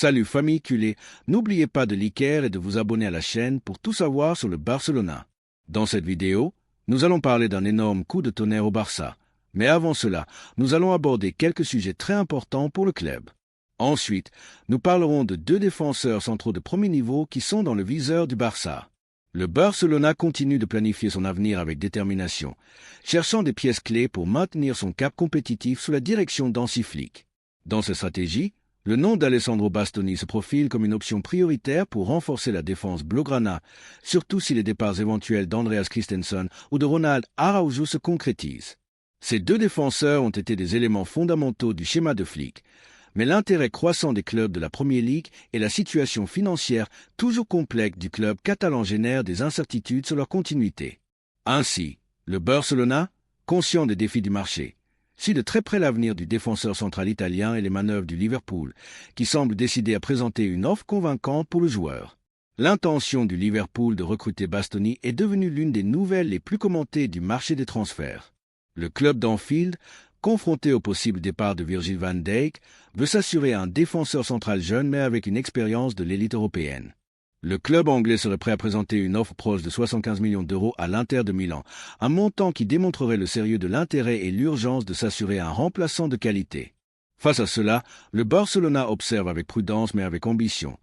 Salut famille culée, n'oubliez pas de liker et de vous abonner à la chaîne pour tout savoir sur le Barcelona. Dans cette vidéo, nous allons parler d'un énorme coup de tonnerre au Barça. Mais avant cela, nous allons aborder quelques sujets très importants pour le club. Ensuite, nous parlerons de deux défenseurs centraux de premier niveau qui sont dans le viseur du Barça. Le Barcelona continue de planifier son avenir avec détermination, cherchant des pièces clés pour maintenir son cap compétitif sous la direction d'Hansi Flick. Dans cette stratégie, le nom d'Alessandro Bastoni se profile comme une option prioritaire pour renforcer la défense blaugrana, surtout si les départs éventuels d'Andreas Christensen ou de Ronald Araujo se concrétisent. Ces deux défenseurs ont été des éléments fondamentaux du schéma de Flick, mais l'intérêt croissant des clubs de la Premier League et la situation financière toujours complexe du club catalan génèrent des incertitudes sur leur continuité. Ainsi, le Barcelona, conscient des défis du marché, suit de très près l'avenir du défenseur central italien et les manœuvres du Liverpool, qui semble décidé à présenter une offre convaincante pour le joueur. L'intention du Liverpool de recruter Bastoni est devenue l'une des nouvelles les plus commentées du marché des transferts. Le club d'Anfield, confronté au possible départ de Virgil van Dijk, veut s'assurer un défenseur central jeune mais avec une expérience de l'élite européenne. Le club anglais serait prêt à présenter une offre proche de 75 millions d'euros à l'Inter de Milan, un montant qui démontrerait le sérieux de l'intérêt et l'urgence de s'assurer un remplaçant de qualité. Face à cela, le Barcelona observe avec prudence mais avec ambition,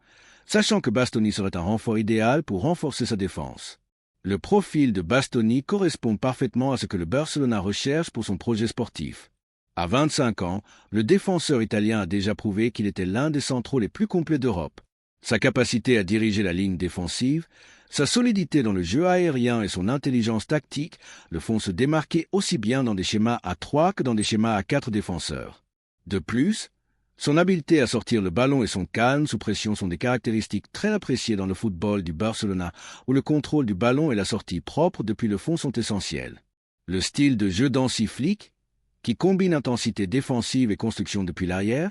sachant que Bastoni serait un renfort idéal pour renforcer sa défense. Le profil de Bastoni correspond parfaitement à ce que le Barcelona recherche pour son projet sportif. À 25 ans, le défenseur italien a déjà prouvé qu'il était l'un des centraux les plus complets d'Europe. Sa capacité à diriger la ligne défensive, sa solidité dans le jeu aérien et son intelligence tactique le font se démarquer aussi bien dans des schémas à 3 que dans des schémas à 4 défenseurs. De plus, son habileté à sortir le ballon et son calme sous pression sont des caractéristiques très appréciées dans le football du Barcelona, où le contrôle du ballon et la sortie propre depuis le fond sont essentiels. Le style de jeu d'Hansi Flick, qui combine intensité défensive et construction depuis l'arrière,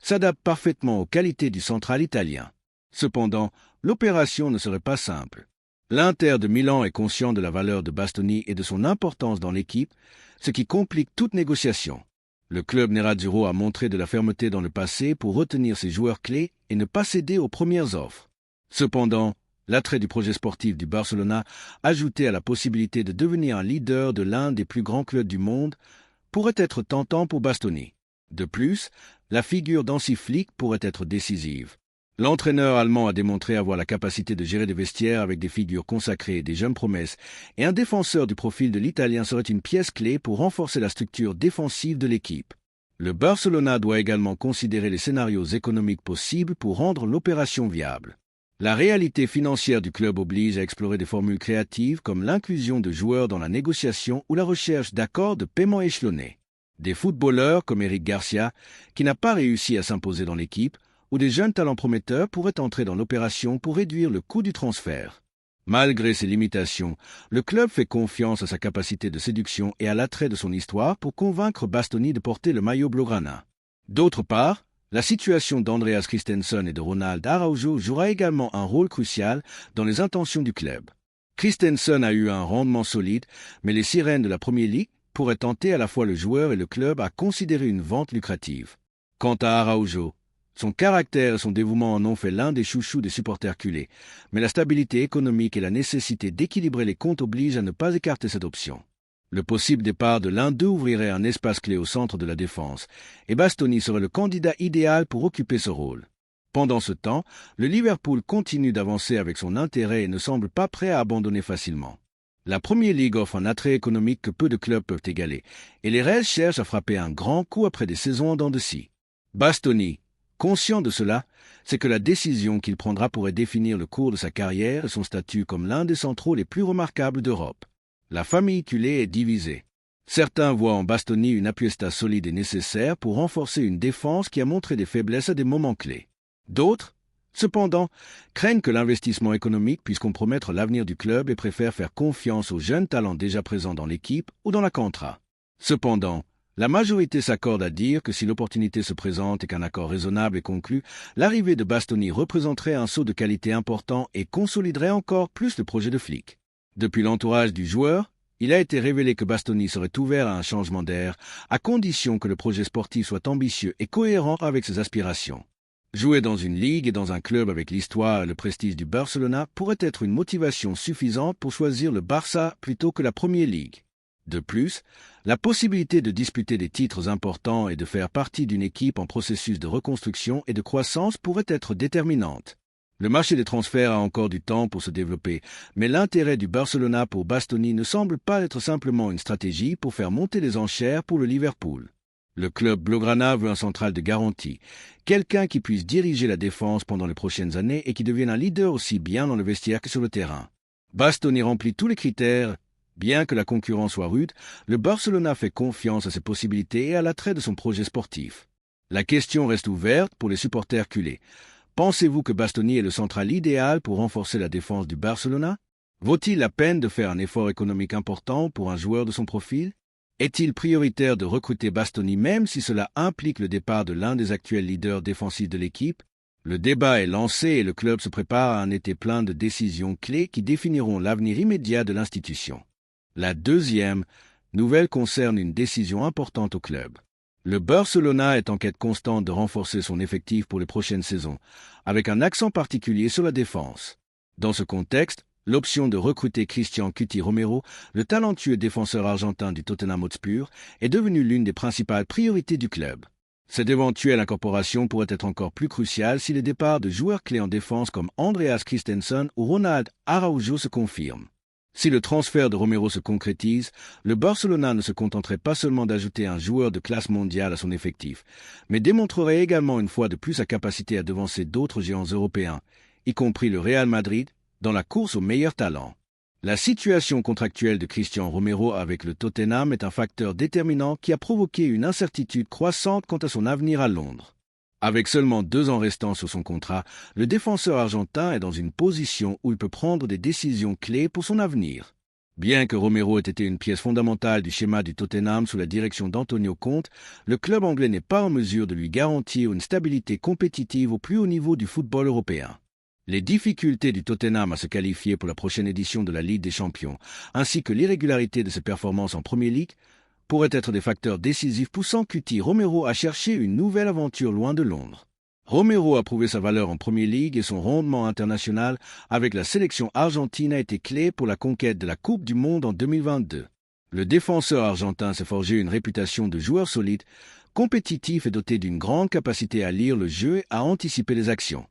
s'adapte parfaitement aux qualités du central italien. Cependant, l'opération ne serait pas simple. L'Inter de Milan est conscient de la valeur de Bastoni et de son importance dans l'équipe, ce qui complique toute négociation. Le club Nerazzurro a montré de la fermeté dans le passé pour retenir ses joueurs clés et ne pas céder aux premières offres. Cependant, l'attrait du projet sportif du Barcelona, ajouté à la possibilité de devenir un leader de l'un des plus grands clubs du monde, pourrait être tentant pour Bastoni. De plus, la figure d'Hansi Flick pourrait être décisive. L'entraîneur allemand a démontré avoir la capacité de gérer des vestiaires avec des figures consacrées et des jeunes promesses, et un défenseur du profil de l'Italien serait une pièce clé pour renforcer la structure défensive de l'équipe. Le Barcelona doit également considérer les scénarios économiques possibles pour rendre l'opération viable. La réalité financière du club oblige à explorer des formules créatives comme l'inclusion de joueurs dans la négociation ou la recherche d'accords de paiement échelonnés. Des footballeurs comme Eric Garcia, qui n'a pas réussi à s'imposer dans l'équipe, ou des jeunes talents prometteurs pourraient entrer dans l'opération pour réduire le coût du transfert. Malgré ses limitations, le club fait confiance à sa capacité de séduction et à l'attrait de son histoire pour convaincre Bastoni de porter le maillot blaugrana. D'autre part, la situation d'Andreas Christensen et de Ronald Araujo jouera également un rôle crucial dans les intentions du club. Christensen a eu un rendement solide, mais les sirènes de la Premier League pourraient tenter à la fois le joueur et le club à considérer une vente lucrative. Quant à Araujo, son caractère et son dévouement en ont fait l'un des chouchous des supporters culés, mais la stabilité économique et la nécessité d'équilibrer les comptes obligent à ne pas écarter cette option. Le possible départ de l'un d'eux ouvrirait un espace clé au centre de la défense, et Bastoni serait le candidat idéal pour occuper ce rôle. Pendant ce temps, le Liverpool continue d'avancer avec son intérêt et ne semble pas prêt à abandonner facilement. La Premier League offre un attrait économique que peu de clubs peuvent égaler, et les Reds cherchent à frapper un grand coup après des saisons en dents de scie. Bastoni, conscient de cela, c'est que la décision qu'il prendra pourrait définir le cours de sa carrière et son statut comme l'un des centraux les plus remarquables d'Europe. La famille culée est divisée. Certains voient en Bastoni une apuesta solide et nécessaire pour renforcer une défense qui a montré des faiblesses à des moments clés. D'autres, cependant, craignent que l'investissement économique puisse compromettre l'avenir du club et préfèrent faire confiance aux jeunes talents déjà présents dans l'équipe ou dans la Contra. Cependant, la majorité s'accorde à dire que si l'opportunité se présente et qu'un accord raisonnable est conclu, l'arrivée de Bastoni représenterait un saut de qualité important et consoliderait encore plus le projet de Flick. Depuis l'entourage du joueur, il a été révélé que Bastoni serait ouvert à un changement d'air, à condition que le projet sportif soit ambitieux et cohérent avec ses aspirations. Jouer dans une ligue et dans un club avec l'histoire et le prestige du Barcelona pourrait être une motivation suffisante pour choisir le Barça plutôt que la Premier League. De plus, la possibilité de disputer des titres importants et de faire partie d'une équipe en processus de reconstruction et de croissance pourrait être déterminante. Le marché des transferts a encore du temps pour se développer, mais l'intérêt du Barcelona pour Bastoni ne semble pas être simplement une stratégie pour faire monter les enchères pour le Liverpool. Le club Blaugrana veut un central de garantie, quelqu'un qui puisse diriger la défense pendant les prochaines années et qui devienne un leader aussi bien dans le vestiaire que sur le terrain. Bastoni remplit tous les critères. Bien que la concurrence soit rude, le Barcelona fait confiance à ses possibilités et à l'attrait de son projet sportif. La question reste ouverte pour les supporters culés. Pensez-vous que Bastoni est le central idéal pour renforcer la défense du Barcelona? Vaut-il la peine de faire un effort économique important pour un joueur de son profil? Est-il prioritaire de recruter Bastoni même si cela implique le départ de l'un des actuels leaders défensifs de l'équipe? Le débat est lancé et le club se prépare à un été plein de décisions clés qui définiront l'avenir immédiat de l'institution. La deuxième nouvelle concerne une décision importante au club. Le Barcelona est en quête constante de renforcer son effectif pour les prochaines saisons, avec un accent particulier sur la défense. Dans ce contexte, l'option de recruter Cristian Cuti Romero, le talentueux défenseur argentin du Tottenham Hotspur, est devenue l'une des principales priorités du club. Cette éventuelle incorporation pourrait être encore plus cruciale si les départs de joueurs clés en défense comme Andreas Christensen ou Ronald Araujo se confirment. Si le transfert de Romero se concrétise, le Barcelona ne se contenterait pas seulement d'ajouter un joueur de classe mondiale à son effectif, mais démontrerait également une fois de plus sa capacité à devancer d'autres géants européens, y compris le Real Madrid, dans la course aux meilleurs talents. La situation contractuelle de Cristian Romero avec le Tottenham est un facteur déterminant qui a provoqué une incertitude croissante quant à son avenir à Londres. Avec seulement 2 ans restants sur son contrat, le défenseur argentin est dans une position où il peut prendre des décisions clés pour son avenir. Bien que Romero ait été une pièce fondamentale du schéma du Tottenham sous la direction d'Antonio Conte, le club anglais n'est pas en mesure de lui garantir une stabilité compétitive au plus haut niveau du football européen. Les difficultés du Tottenham à se qualifier pour la prochaine édition de la Ligue des Champions, ainsi que l'irrégularité de ses performances en Premier League, pourraient être des facteurs décisifs poussant Cuti Romero à chercher une nouvelle aventure loin de Londres. Romero a prouvé sa valeur en Premier League et son rendement international avec la sélection argentine a été clé pour la conquête de la Coupe du Monde en 2022. Le défenseur argentin s'est forgé une réputation de joueur solide, compétitif et doté d'une grande capacité à lire le jeu et à anticiper les actions.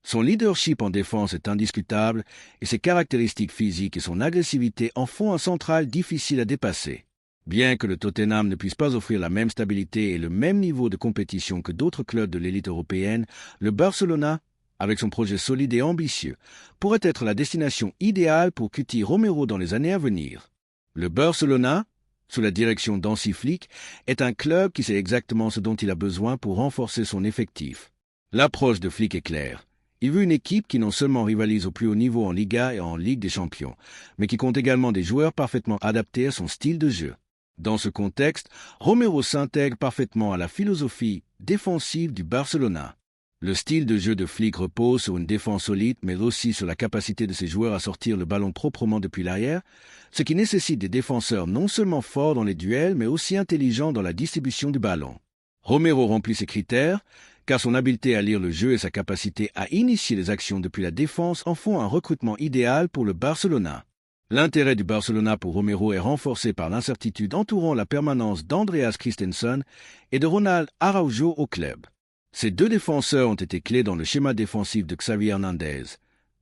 Son leadership en défense est indiscutable et ses caractéristiques physiques et son agressivité en font un central difficile à dépasser. Bien que le Tottenham ne puisse pas offrir la même stabilité et le même niveau de compétition que d'autres clubs de l'élite européenne, le Barcelona, avec son projet solide et ambitieux, pourrait être la destination idéale pour Cuti Romero dans les années à venir. Le Barcelona, sous la direction d'Hansi Flick, est un club qui sait exactement ce dont il a besoin pour renforcer son effectif. L'approche de Flick est claire. Il veut une équipe qui non seulement rivalise au plus haut niveau en Liga et en Ligue des Champions, mais qui compte également des joueurs parfaitement adaptés à son style de jeu. Dans ce contexte, Romero s'intègre parfaitement à la philosophie défensive du Barcelona. Le style de jeu de Flick repose sur une défense solide, mais aussi sur la capacité de ses joueurs à sortir le ballon proprement depuis l'arrière, ce qui nécessite des défenseurs non seulement forts dans les duels, mais aussi intelligents dans la distribution du ballon. Romero remplit ces critères, car son habileté à lire le jeu et sa capacité à initier les actions depuis la défense en font un recrutement idéal pour le Barcelona. L'intérêt du Barcelona pour Romero est renforcé par l'incertitude entourant la permanence d'Andreas Christensen et de Ronald Araujo au club. Ces 2 défenseurs ont été clés dans le schéma défensif de Xavi Hernandez.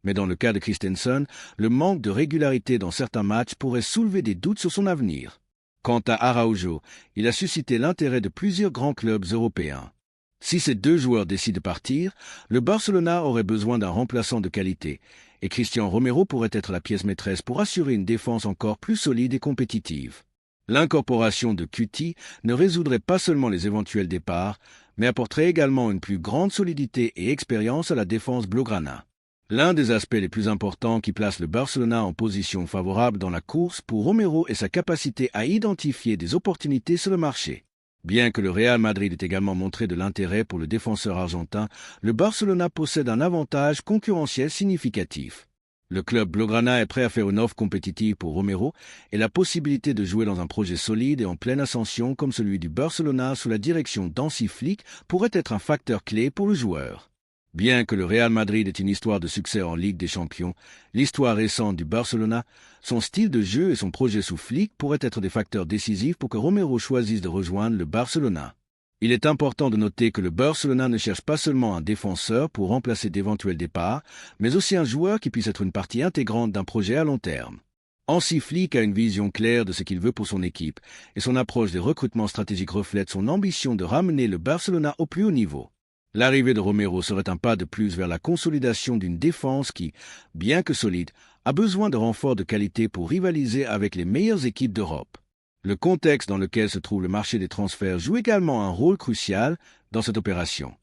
Mais dans le cas de Christensen, le manque de régularité dans certains matchs pourrait soulever des doutes sur son avenir. Quant à Araujo, il a suscité l'intérêt de plusieurs grands clubs européens. Si ces 2 joueurs décident de partir, le Barcelona aurait besoin d'un remplaçant de qualité, et Cristian Romero pourrait être la pièce maîtresse pour assurer une défense encore plus solide et compétitive. L'incorporation de Cuti ne résoudrait pas seulement les éventuels départs, mais apporterait également une plus grande solidité et expérience à la défense blaugrana. L'un des aspects les plus importants qui place le Barcelona en position favorable dans la course pour Romero est sa capacité à identifier des opportunités sur le marché. Bien que le Real Madrid ait également montré de l'intérêt pour le défenseur argentin, le Barcelona possède un avantage concurrentiel significatif. Le club blaugrana est prêt à faire une offre compétitive pour Romero et la possibilité de jouer dans un projet solide et en pleine ascension comme celui du Barcelona sous la direction d'Hansi Flick pourrait être un facteur clé pour le joueur. Bien que le Real Madrid ait une histoire de succès en Ligue des Champions, l'histoire récente du Barcelona, son style de jeu et son projet sous Flick pourraient être des facteurs décisifs pour que Romero choisisse de rejoindre le Barcelona. Il est important de noter que le Barcelona ne cherche pas seulement un défenseur pour remplacer d'éventuels départs, mais aussi un joueur qui puisse être une partie intégrante d'un projet à long terme. Hansi Flick a une vision claire de ce qu'il veut pour son équipe, et son approche des recrutements stratégiques reflète son ambition de ramener le Barcelona au plus haut niveau. L'arrivée de Romero serait un pas de plus vers la consolidation d'une défense qui, bien que solide, a besoin de renforts de qualité pour rivaliser avec les meilleures équipes d'Europe. Le contexte dans lequel se trouve le marché des transferts joue également un rôle crucial dans cette opération.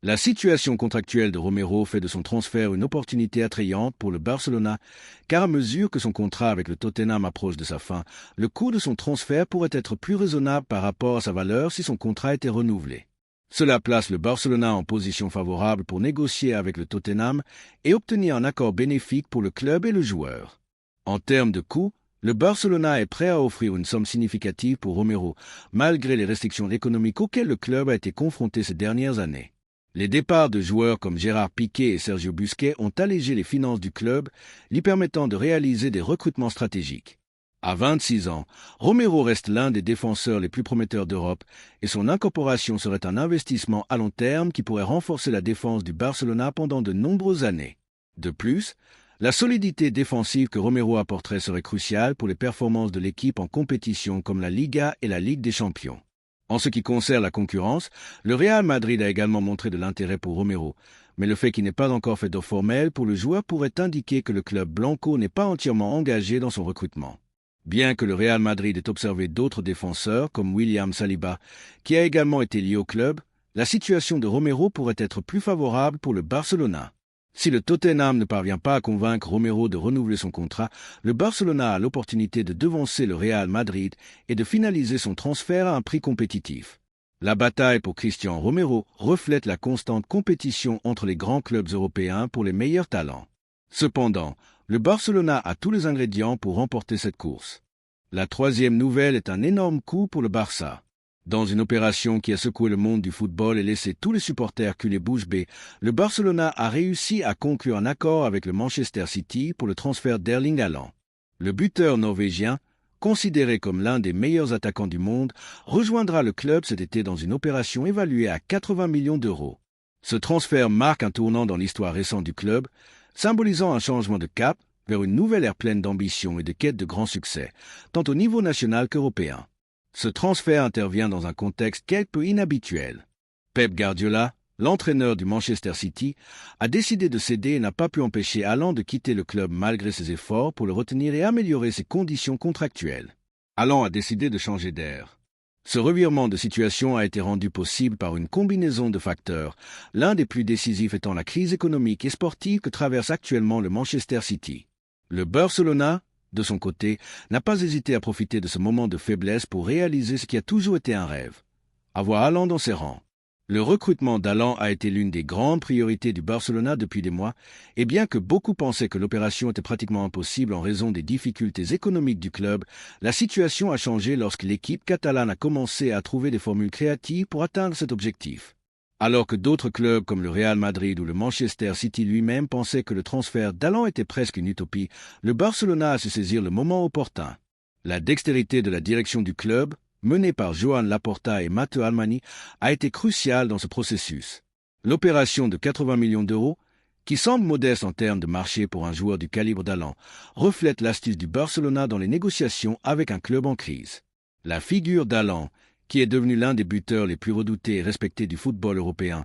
La situation contractuelle de Romero fait de son transfert une opportunité attrayante pour le Barcelona, car à mesure que son contrat avec le Tottenham approche de sa fin, le coût de son transfert pourrait être plus raisonnable par rapport à sa valeur si son contrat était renouvelé. Cela place le Barcelona en position favorable pour négocier avec le Tottenham et obtenir un accord bénéfique pour le club et le joueur. En termes de coût, le Barcelona est prêt à offrir une somme significative pour Romero, malgré les restrictions économiques auxquelles le club a été confronté ces dernières années. Les départs de joueurs comme Gérard Piqué et Sergio Busquets ont allégé les finances du club, lui permettant de réaliser des recrutements stratégiques. À 26 ans, Romero reste l'un des défenseurs les plus prometteurs d'Europe et son incorporation serait un investissement à long terme qui pourrait renforcer la défense du Barcelona pendant de nombreuses années. De plus, la solidité défensive que Romero apporterait serait cruciale pour les performances de l'équipe en compétition comme la Liga et la Ligue des Champions. En ce qui concerne la concurrence, le Real Madrid a également montré de l'intérêt pour Romero, mais le fait qu'il n'ait pas encore fait d'offre formelle pour le joueur pourrait indiquer que le club blanco n'est pas entièrement engagé dans son recrutement. Bien que le Real Madrid ait observé d'autres défenseurs, comme William Saliba, qui a également été lié au club, la situation de Romero pourrait être plus favorable pour le Barcelona. Si le Tottenham ne parvient pas à convaincre Romero de renouveler son contrat, le Barcelona a l'opportunité de devancer le Real Madrid et de finaliser son transfert à un prix compétitif. La bataille pour Cristian Romero reflète la constante compétition entre les grands clubs européens pour les meilleurs talents. Cependant, le Barcelona a tous les ingrédients pour remporter cette course. La troisième nouvelle est un énorme coup pour le Barça. Dans une opération qui a secoué le monde du football et laissé tous les supporters culer bouche bée, le Barcelona a réussi à conclure un accord avec le Manchester City pour le transfert d'Erling Haaland. Le buteur norvégien, considéré comme l'un des meilleurs attaquants du monde, rejoindra le club cet été dans une opération évaluée à 80 millions d'euros. Ce transfert marque un tournant dans l'histoire récente du club, symbolisant un changement de cap vers une nouvelle ère pleine d'ambition et de quête de grand succès, tant au niveau national qu'européen. Ce transfert intervient dans un contexte quelque peu inhabituel. Pep Guardiola, l'entraîneur du Manchester City, a décidé de céder et n'a pas pu empêcher Haaland de quitter le club malgré ses efforts pour le retenir et améliorer ses conditions contractuelles. Haaland a décidé de changer d'air. Ce revirement de situation a été rendu possible par une combinaison de facteurs, l'un des plus décisifs étant la crise économique et sportive que traverse actuellement le Manchester City. Le Barcelona, de son côté, n'a pas hésité à profiter de ce moment de faiblesse pour réaliser ce qui a toujours été un rêve, avoir Haaland dans ses rangs. Le recrutement d'Haaland a été l'une des grandes priorités du Barcelona depuis des mois, et bien que beaucoup pensaient que l'opération était pratiquement impossible en raison des difficultés économiques du club, la situation a changé lorsque l'équipe catalane a commencé à trouver des formules créatives pour atteindre cet objectif. Alors que d'autres clubs comme le Real Madrid ou le Manchester City lui-même pensaient que le transfert d'Haaland était presque une utopie, le Barcelona a su saisir le moment opportun. La dextérité de la direction du club, menée par Joan Laporta et Matteo Almani, a été cruciale dans ce processus. L'opération de 80 millions d'euros, qui semble modeste en termes de marché pour un joueur du calibre d'Haaland, reflète l'astuce du Barcelona dans les négociations avec un club en crise. La figure d'Haaland, qui est devenu l'un des buteurs les plus redoutés et respectés du football européen,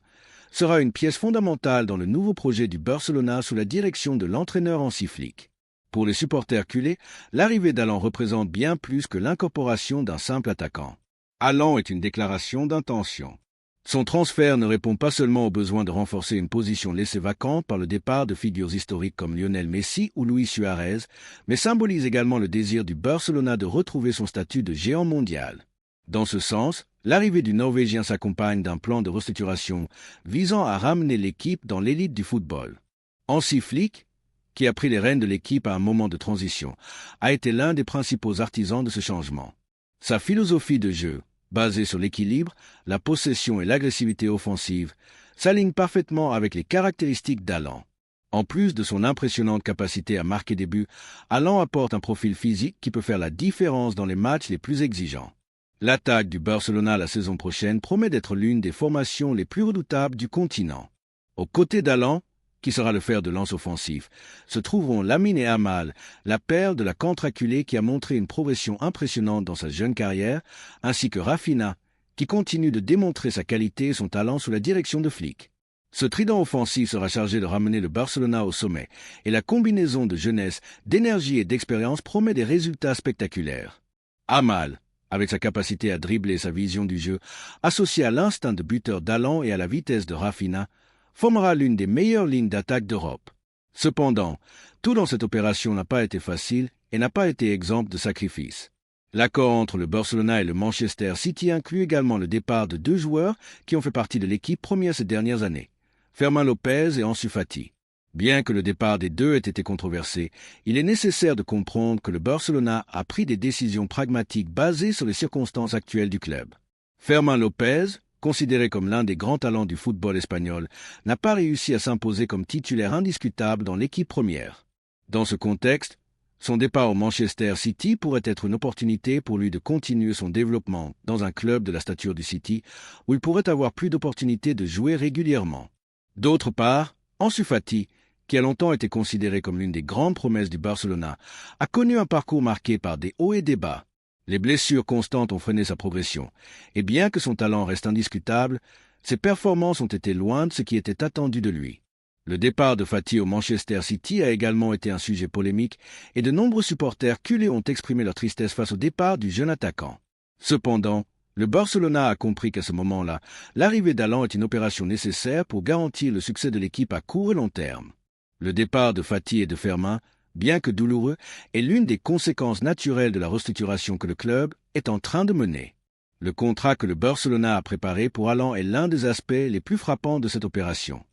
sera une pièce fondamentale dans le nouveau projet du Barcelona sous la direction de l'entraîneur Hansi Flick. Pour les supporters culés, l'arrivée d'Haaland représente bien plus que l'incorporation d'un simple attaquant. Haaland est une déclaration d'intention. Son transfert ne répond pas seulement au besoin de renforcer une position laissée vacante par le départ de figures historiques comme Lionel Messi ou Luis Suarez, mais symbolise également le désir du Barcelona de retrouver son statut de géant mondial. Dans ce sens, l'arrivée du Norvégien s'accompagne d'un plan de restructuration visant à ramener l'équipe dans l'élite du football. Hansi Flick, qui a pris les rênes de l'équipe à un moment de transition, a été l'un des principaux artisans de ce changement. Sa philosophie de jeu, basée sur l'équilibre, la possession et l'agressivité offensive, s'aligne parfaitement avec les caractéristiques d'Haaland. En plus de son impressionnante capacité à marquer des buts, Haaland apporte un profil physique qui peut faire la différence dans les matchs les plus exigeants. L'attaque du Barcelona la saison prochaine promet d'être l'une des formations les plus redoutables du continent. Aux côtés d'Haaland, qui sera le fer de lance offensif, se trouveront Lamine Yamal, la perle de la contre-acculée qui a montré une progression impressionnante dans sa jeune carrière, ainsi que Rafinha, qui continue de démontrer sa qualité et son talent sous la direction de Flick. Ce trident offensif sera chargé de ramener le Barcelona au sommet, et la combinaison de jeunesse, d'énergie et d'expérience promet des résultats spectaculaires. Yamal, avec sa capacité à dribbler et sa vision du jeu, associée à l'instinct de buteur d'Haaland et à la vitesse de Rafinha, formera l'une des meilleures lignes d'attaque d'Europe. Cependant, tout dans cette opération n'a pas été facile et n'a pas été exempt de sacrifices. L'accord entre le Barcelona et le Manchester City inclut également le départ de 2 joueurs qui ont fait partie de l'équipe première ces dernières années, Fermín López et Ansu Fati. Bien que le départ des deux ait été controversé, il est nécessaire de comprendre que le Barcelona a pris des décisions pragmatiques basées sur les circonstances actuelles du club. Fermín López, considéré comme l'un des grands talents du football espagnol, n'a pas réussi à s'imposer comme titulaire indiscutable dans l'équipe première. Dans ce contexte, son départ au Manchester City pourrait être une opportunité pour lui de continuer son développement dans un club de la stature du City, où il pourrait avoir plus d'opportunités de jouer régulièrement. D'autre part, Ansu Fati, qui a longtemps été considéré comme l'une des grandes promesses du Barcelona, a connu un parcours marqué par des hauts et des bas. Les blessures constantes ont freiné sa progression, et bien que son talent reste indiscutable, ses performances ont été loin de ce qui était attendu de lui. Le départ de Fati au Manchester City a également été un sujet polémique, et de nombreux supporters culés ont exprimé leur tristesse face au départ du jeune attaquant. Cependant, le Barcelona a compris qu'à ce moment-là, l'arrivée d'Haaland est une opération nécessaire pour garantir le succès de l'équipe à court et long terme. Le départ de Fati et de Fermín, bien que douloureux, est l'une des conséquences naturelles de la restructuration que le club est en train de mener. Le contrat que le Barcelona a préparé pour Haaland est l'un des aspects les plus frappants de cette opération.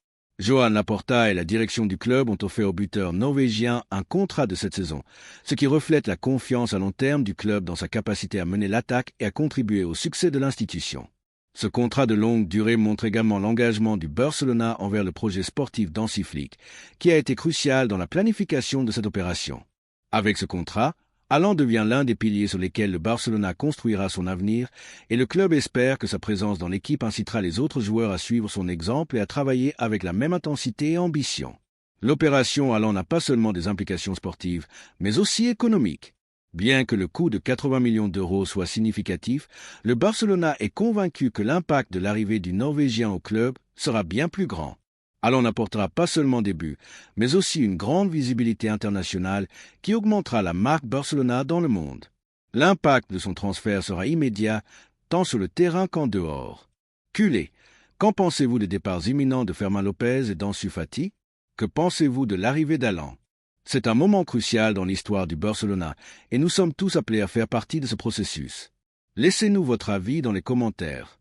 Joan Laporta et la direction du club ont offert au buteur norvégien un contrat de cette saison, ce qui reflète la confiance à long terme du club dans sa capacité à mener l'attaque et à contribuer au succès de l'institution. Ce contrat de longue durée montre également l'engagement du Barcelona envers le projet sportif d'Hansi Flick, qui a été crucial dans la planification de cette opération. Avec ce contrat, Haaland devient l'un des piliers sur lesquels le Barcelona construira son avenir, et le club espère que sa présence dans l'équipe incitera les autres joueurs à suivre son exemple et à travailler avec la même intensité et ambition. L'opération Haaland n'a pas seulement des implications sportives, mais aussi économiques. Bien que le coût de 80 millions d'euros soit significatif, le Barcelona est convaincu que l'impact de l'arrivée du Norvégien au club sera bien plus grand. Haaland n'apportera pas seulement des buts, mais aussi une grande visibilité internationale qui augmentera la marque Barcelona dans le monde. L'impact de son transfert sera immédiat, tant sur le terrain qu'en dehors. Culé, qu'en pensez-vous des départs imminents de Fermín López et d'Ansu Fati? Que pensez-vous de l'arrivée d'Haaland? C'est un moment crucial dans l'histoire du Barcelona et nous sommes tous appelés à faire partie de ce processus. Laissez-nous votre avis dans les commentaires.